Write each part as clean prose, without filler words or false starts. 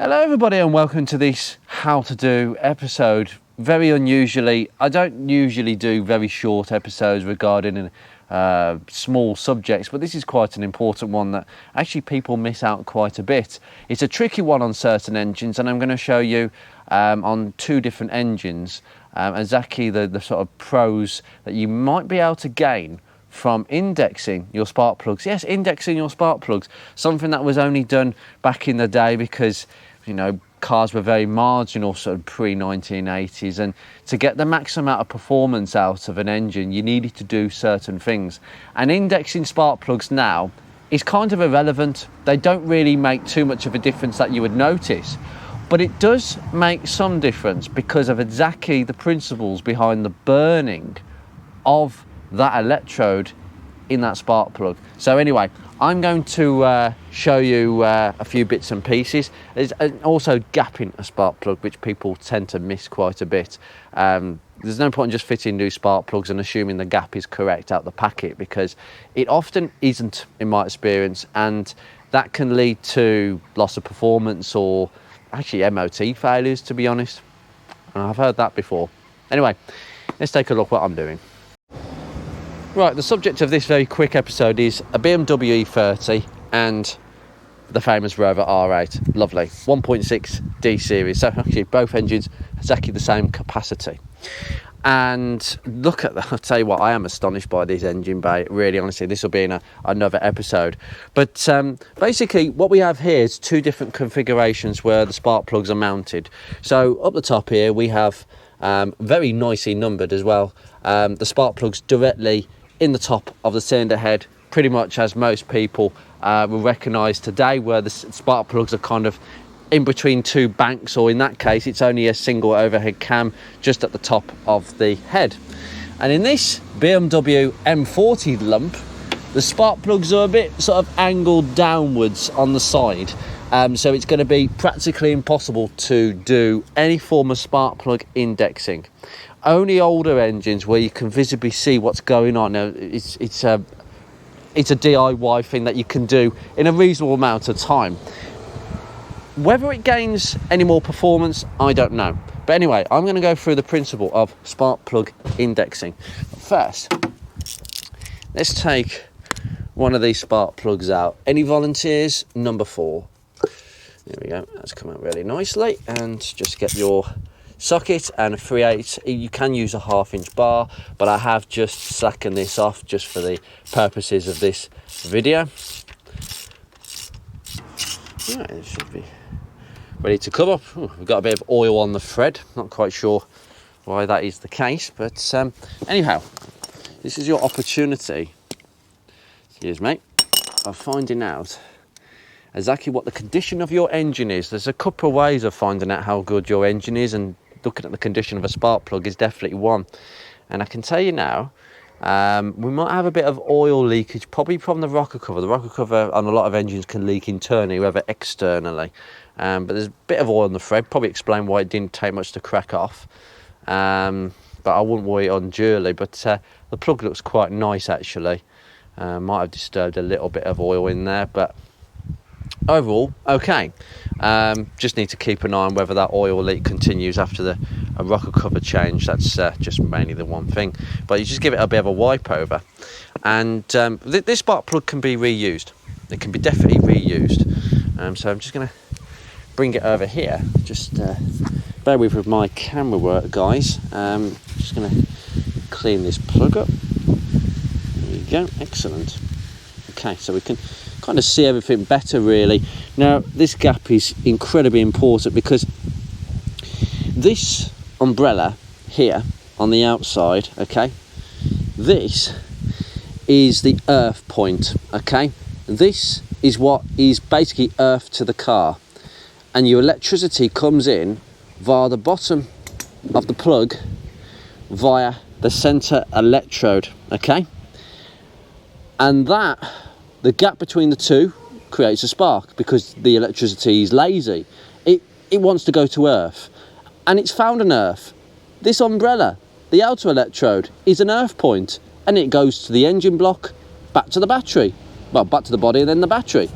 Hello everybody and welcome to this how to do episode. Very unusually, I don't usually do very short episodes regarding small subjects, but this is quite an important one that actually people miss out quite a bit. It's a tricky one on certain engines, and I'm going to show you on two different engines exactly the sort of pros that you might be able to gain from indexing your spark plugs. Yes, indexing your spark plugs, something that was only done back in the day because, you know, cars were very marginal sort of pre-1980s, and to get the maximum amount of performance out of an engine you needed to do certain things. And indexing spark plugs now is kind of irrelevant. They don't really make too much of a difference that you would notice, but it does make some difference because of exactly the principles behind the burning of that electrode in that spark plug. So anyway, I'm going to show you a few bits and pieces. There's also gapping a spark plug, which people tend to miss quite a bit. There's no point in just fitting new spark plugs and assuming the gap is correct out the packet, because it often isn't, in my experience, and that can lead to loss of performance or actually MOT failures, to be honest. And I've heard that before. Anyway, let's take a look what I'm doing. Right, the subject of this very quick episode is a BMW E30 and the famous Rover R8. Lovely. 1.6 D series. So actually both engines exactly the same capacity. And look at that. I'll tell you what, I am astonished by this engine bay. Really, honestly, this will be in another episode. But basically what we have here is two different configurations where the spark plugs are mounted. So up the top here we have very nicely numbered as well. The spark plugs directly in the top of the cylinder head, pretty much as most people will recognise today, where the spark plugs are kind of in between two banks, or in that case it's only a single overhead cam just at the top of the head. And in this BMW M40 lump, the spark plugs are a bit sort of angled downwards on the side, so it's going to be practically impossible to do any form of spark plug indexing. Only older engines where you can visibly see what's going on. Now, it's a DIY thing that you can do in a reasonable amount of time. Whether it gains any more performance, I don't know. But anyway, I'm going to go through the principle of spark plug indexing. First, let's take one of these spark plugs out. Any volunteers? Number 4. There we go. That's come out really nicely. And just get your socket and a 3/8. You can use a 1/2-inch bar, but I have just slackened this off just for the purposes of this video. Right, it should be ready to come up. Ooh, we've got a bit of oil on the thread. Not quite sure why that is the case, but anyhow, this is your opportunity, excuse me, of finding out exactly what the condition of your engine is. There's a couple of ways of finding out how good your engine is, and looking at the condition of a spark plug is definitely one. And I can tell you now, we might have a bit of oil leakage, probably from the rocker cover. The rocker cover on a lot of engines can leak internally rather externally, but there's a bit of oil on the thread. Probably explain why it didn't take much to crack off, but I wouldn't worry unduly. But the plug looks quite nice actually. Might have disturbed a little bit of oil in there, but overall okay. Just need to keep an eye on whether that oil leak continues after a rocker cover change. That's just mainly the one thing, but you just give it a bit of a wipe over. And this spark plug can be reused. It can be definitely reused. So I'm just going to bring it over here. Just bear with my camera work, guys. Just going to clean this plug up. There you go. Excellent. Okay, so we can kind of see everything better really. Now this gap is incredibly important because this umbrella here on the outside, okay, this is the earth point, okay. This is what is basically earth to the car, and your electricity comes in via the bottom of the plug via the center electrode, okay, and the gap between the two creates a spark because the electricity is lazy. It wants to go to earth, and it's found an earth. This umbrella, the outer electrode, is an earth point, and it goes to the engine block, back to the battery. Well, back to the body and then the battery.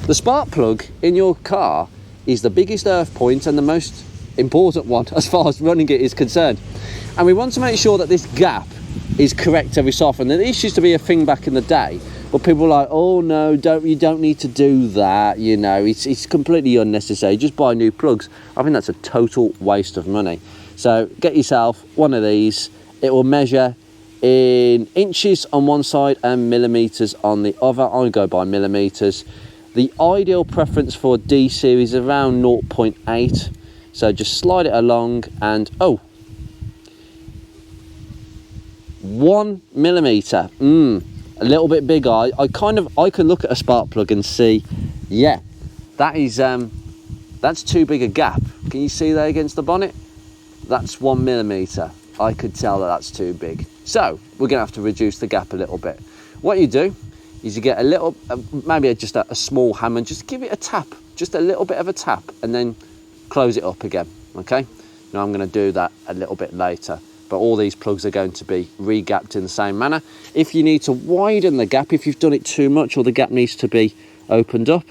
The spark plug in your car is the biggest earth point and the most important one as far as running it is concerned. And we want to make sure that this gap is correct every so often. And this used to be a thing back in the day, but people were like, oh no, you don't need to do that, you know, it's completely unnecessary, just buy new plugs. I think that's a total waste of money. So get yourself one of these. It will measure in inches on one side and millimeters on the other. I go by millimeters. The ideal preference for D series is around 0.8. So just slide it along and, oh, 1 millimeter. A little bit bigger. I can look at a spark plug and see, yeah, that's too big a gap. Can you see there against the bonnet? That's 1 millimeter. I could tell that that's too big. So we're gonna have to reduce the gap a little bit. What you do is you get a little, maybe just a small hammer, and just give it a tap, just a little bit of a tap, and then close it up again, okay? Now I'm gonna do that a little bit later, but all these plugs are going to be re-gapped in the same manner. If you need to widen the gap, if you've done it too much or the gap needs to be opened up,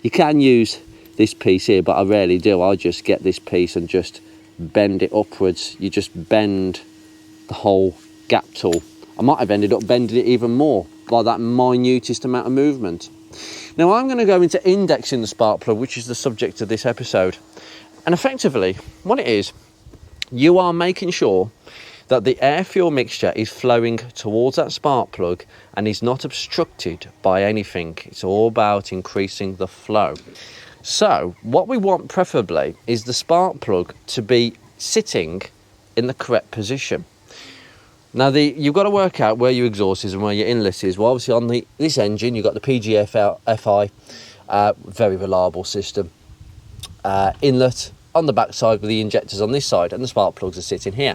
you can use this piece here, but I rarely do. I just get this piece and just bend it upwards. You just bend the whole gap tool. I might have ended up bending it even more by that minutest amount of movement. Now I'm going to go into indexing the spark plug, which is the subject of this episode. And effectively, what it is, you are making sure that the air fuel mixture is flowing towards that spark plug and is not obstructed by anything. It's all about increasing the flow. So what we want preferably is the spark plug to be sitting in the correct position. Now you've got to work out where your exhaust is and where your inlet is. Well, obviously on this engine you've got the PGFI, very reliable system. Inlet on the back side with the injectors on this side, and the spark plugs are sitting here.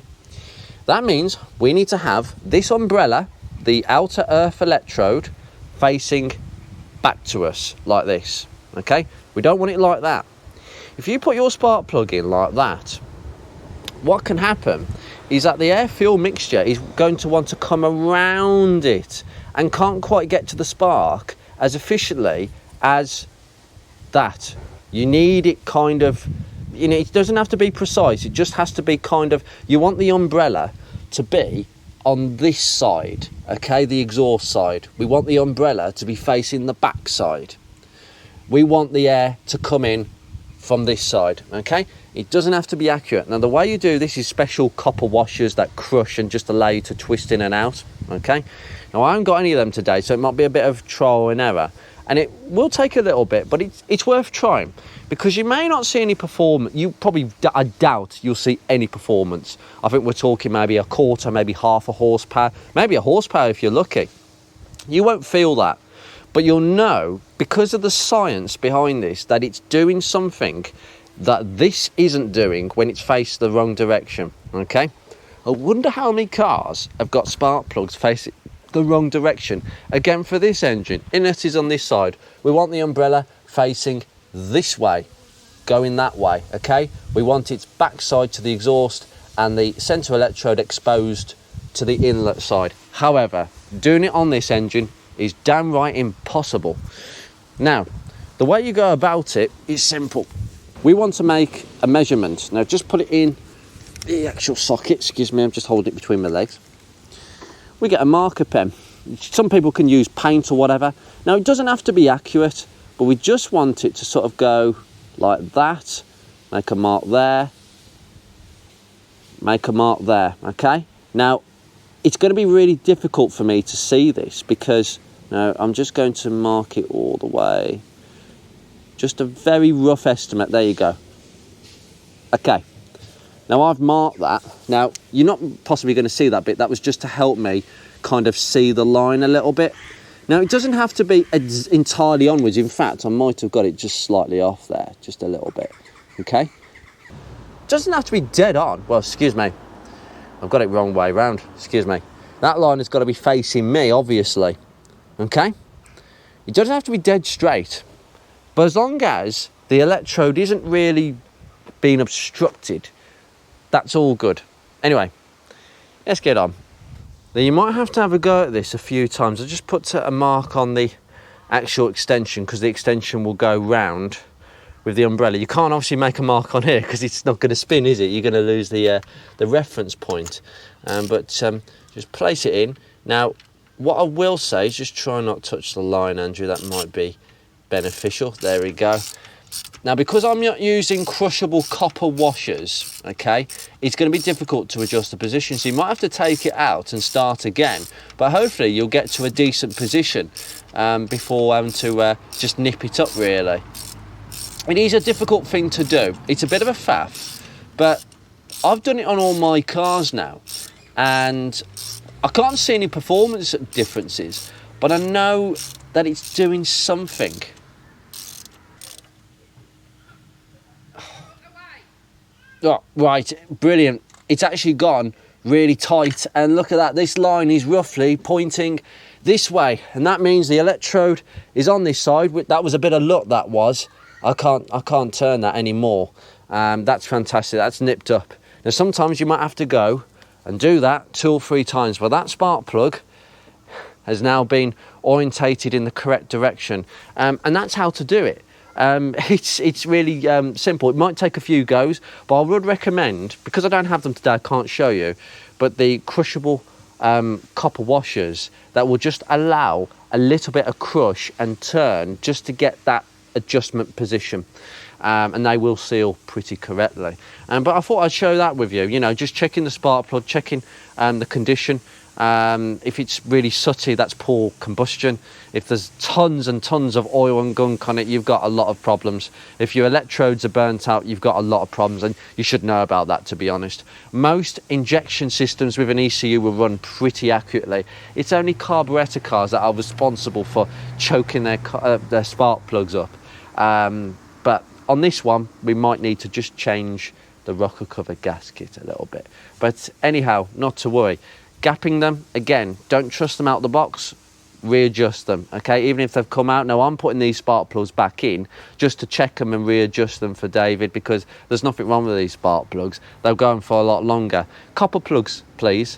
That means we need to have this umbrella, the outer earth electrode, facing back to us like this, okay? We don't want it like that. If you put your spark plug in like that, what can happen is that the air fuel mixture is going to want to come around it and can't quite get to the spark as efficiently as that. You need it kind of, you know, it doesn't have to be precise, it just has to be kind of, you want the umbrella to be on this side, okay, the exhaust side. We want the umbrella to be facing the back side. We want the air to come in from this side, okay? It doesn't have to be accurate. Now the way you do this is special copper washers that crush and just allow you to twist in and out, okay? Now I haven't got any of them today, so it might be a bit of trial and error. And it will take a little bit, but it's worth trying, because you may not see any performance. I doubt you'll see any performance. I think we're talking maybe a quarter, maybe half a horsepower, maybe a horsepower if you're lucky. You won't feel that, but you'll know, because of the science behind this, that it's doing something that this isn't doing when it's faced the wrong direction, okay? I wonder how many cars have got spark plugs facing the wrong direction. Again, for this engine, inlet is on this side. We want the umbrella facing this way, going that way, okay? We want its backside to the exhaust and the centre electrode exposed to the inlet side. However, doing it on this engine is downright impossible. Now, the way you go about it is simple. We want to make a measurement. Now, just put it in the actual socket. Excuse me, I'm just holding it between my legs. We get a marker pen. Some people can use paint or whatever. Now, it doesn't have to be accurate, but we just want it to sort of go like that. Make a mark there. Make a mark there, okay? Now, it's going to be really difficult for me to see this because, no, I'm just going to mark it all the way. Just a very rough estimate. There you go. Okay. Now I've marked that. Now you're not possibly going to see that bit. That was just to help me kind of see the line a little bit. Now it doesn't have to be entirely onwards. In fact, I might have got it just slightly off there, just a little bit. Okay. Doesn't have to be dead on. Well, excuse me. I've got it wrong way round. Excuse me. That line has got to be facing me, obviously. Okay. It doesn't have to be dead straight. But as long as the electrode isn't really being obstructed, that's all good. Anyway, let's get on. Now you might have to have a go at this a few times. I just put a mark on the actual extension because the extension will go round with the umbrella. You can't obviously make a mark on here because it's not going to spin, is it? You're going to lose the reference point. But just place it in. Now, what I will say is just try not to touch the line, Andrew. That might be beneficial. There we go. Now, because I'm not using crushable copper washers, okay, it's going to be difficult to adjust the position. So you might have to take it out and start again. But hopefully you'll get to a decent position before having to just nip it up, really. It is a difficult thing to do. It's a bit of a faff, but I've done it on all my cars now. And I can't see any performance differences, but I know that it's doing something. Oh, right, brilliant. It's actually gone really tight, and look at that. This line is roughly pointing this way, and that means the electrode is on this side. That was a bit of luck, that was. I can't turn that anymore. That's fantastic. That's nipped up. Now, sometimes you might have to go and do that 2 or 3 times, but that spark plug has now been orientated in the correct direction, and that's how to do it. It's really simple. It might take a few goes, but I would recommend, because I don't have them today, I can't show you, but the crushable copper washers that will just allow a little bit of crush and turn just to get that adjustment position, and they will seal pretty correctly. But I thought I'd show that with you, you know, just checking the spark plug, checking the condition. If it's really sooty, that's poor combustion. If there's tons and tons of oil and gunk on it, you've got a lot of problems. If your electrodes are burnt out, you've got a lot of problems, and you should know about that, to be honest. Most injection systems with an ECU will run pretty accurately. It's only carburettor cars that are responsible for choking their spark plugs up. But on this one, we might need to just change the rocker cover gasket a little bit. But anyhow, not to worry. Gapping them, again, don't trust them out the box, readjust them, okay, even if they've come out. Now, I'm putting these spark plugs back in just to check them and readjust them for David, because there's nothing wrong with these spark plugs. They're going for a lot longer. Copper plugs, please.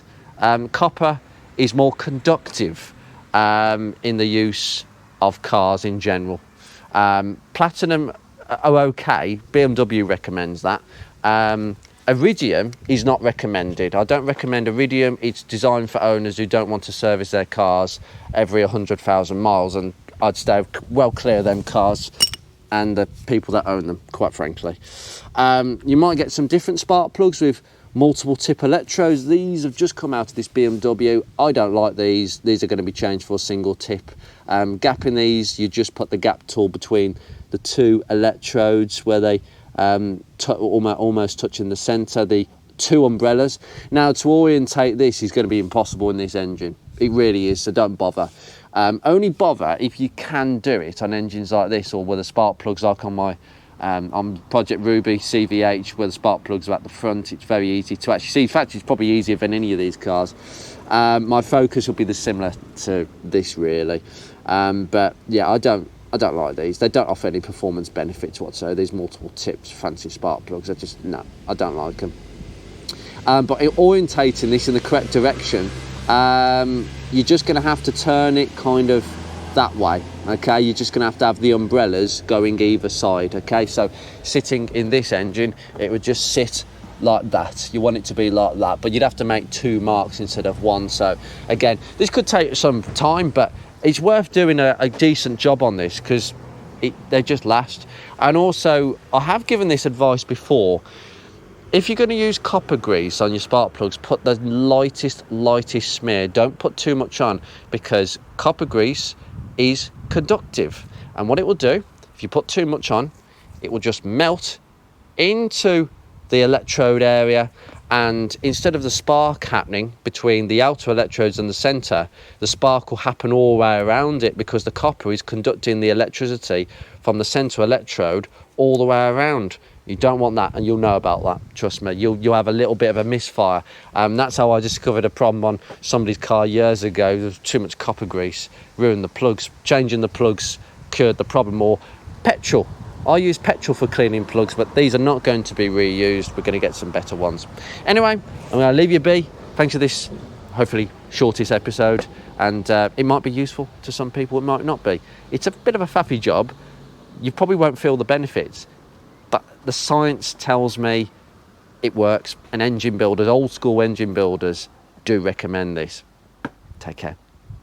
Copper is more conductive in the use of cars in general. Platinum are okay, BMW recommends that. Iridium is not recommended. I don't recommend Iridium. It's designed for owners who don't want to service their cars every 100,000 miles, and I'd stay well clear of them cars and the people that own them, quite frankly. You might get some different spark plugs with multiple tip electrodes. These have just come out of this BMW. I don't like these. These are going to be changed for a single tip. Gapping these, you just put the gap tool between the 2 electrodes where they almost touching the centre, the 2 umbrellas. Now, to orientate this is going to be impossible in this engine. It really is, so don't bother. Only bother if you can do it on engines like this, or where the spark plugs, like on my on Project Ruby CVH, where the spark plugs are at the front. It's very easy to actually see. In fact, it's probably easier than any of these cars. My focus will be similar to this, really. But yeah, I don't like these. They don't offer any performance benefits whatsoever. These multiple tips, fancy spark plugs, no, I don't like them. But orientating this in the correct direction, you're just going to have to turn it kind of that way, okay? You're just going to have the umbrellas going either side, okay? So sitting in this engine, it would just sit like that. You want it to be like that, but you'd have to make 2 marks instead of 1. So again, this could take some time, but it's worth doing a decent job on this, because they just last. And also, I have given this advice before. If you're going to use copper grease on your spark plugs, put the lightest smear. Don't put too much on, because copper grease is conductive. And what it will do, if you put too much on, it will just melt into the electrode area, and instead of the spark happening between the outer electrodes and the centre, the spark will happen all the way around it, because the copper is conducting the electricity from the centre electrode all the way around. You don't want that, and you'll know about that, trust me. You'll have a little bit of a misfire. That's how I discovered a problem on somebody's car years ago. There was too much copper grease, ruined the plugs. Changing the plugs cured the problem. Or petrol. I use petrol for cleaning plugs, but these are not going to be reused. We're going to get some better ones. Anyway, I'm going to leave you be. Thanks for this, hopefully, shortest episode. And it might be useful to some people, it might not be. It's a bit of a faffy job. You probably won't feel the benefits. but the science tells me it works, and engine builders, old school engine builders, do recommend this. Take care.